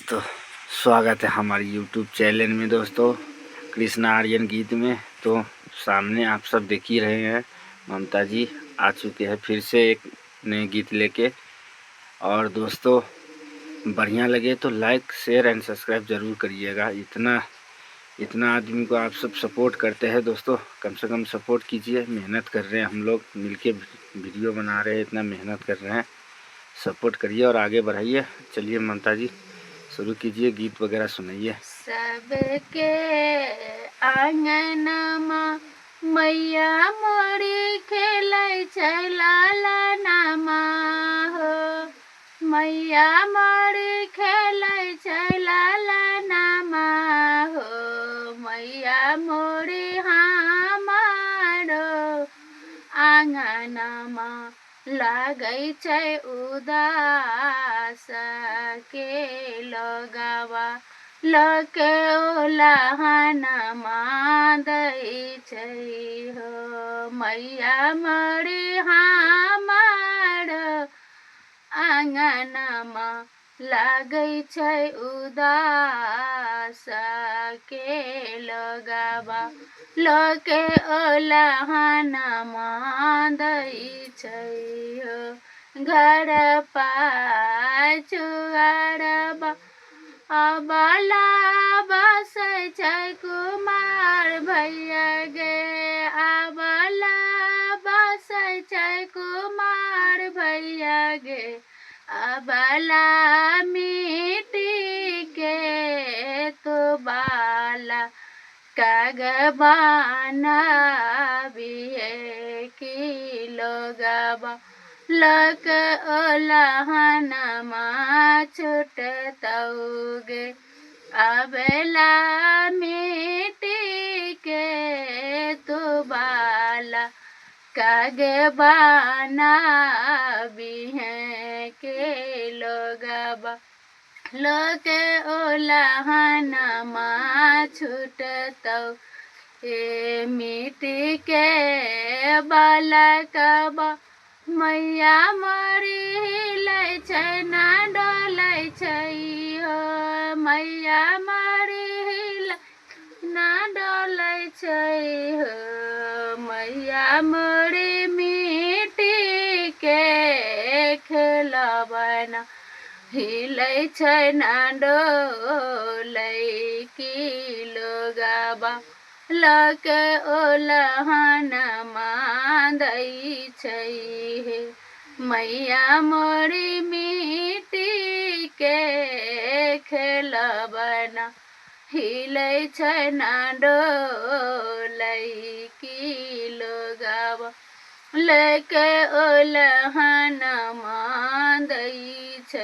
दोस्तों, स्वागत है हमारी यूट्यूब चैनल में दोस्तों, कृष्णा आर्यन गीत में। तो सामने आप सब देख ही रहे हैं, ममता जी आ चुके हैं फिर से एक नए गीत लेके। और दोस्तों, बढ़िया लगे तो लाइक शेयर एंड सब्सक्राइब ज़रूर करिएगा। इतना आदमी को आप सब सपोर्ट करते हैं दोस्तों, कम से कम सपोर्ट कीजिए। मेहनत कर रहे हैं हम लोग मिलके, वीडियो बना रहे हैं, इतना मेहनत कर रहे हैं, सपोर्ट करिए और आगे बढ़ाइए। चलिए ममता जी शुरू कीजिए, गीत वगैरह सुनाइए। सबके आंगनमा मैया मोरी खेलै छै लालनमा हो, मैया मोरी खेलै छै लालनमा हो, मैया मोरी हमारो आंगनमा लागै छै उदास के लगावा लके ओलहनमा दै छै हो, मैया मोरी हमारो आंगनमा लागै छै उदास के लगावा लके ओलहनमा दै छै हो। घर पाछू अरबा अबला बसै छै कुमार भैया गे, अबला बसै छै कुमार भैया गे, अबला मिट्टी के तो बाला कागबाना बिहे की लोगबा लक ओलहनमा छुटतौगे, अबला मिट्टी के तो बाला कागबाना बिहे के लोगबा लके ओलहनमा छुटतौ। ए मिट्टी के बालकबा मैया मोरी हिलै छै ना डोलै छै हो, मैया मोरी हिलै ना डोलै छै हो, मैया मोरी मिट्टी के खेलबना हिलै छै ना डोलै की लोगबा लके ओलहनमा दै छै हे, मैया मोरी मिट्टी के खेलबना हिलै छै ना डोलै की लोगबा लके ओलहनमा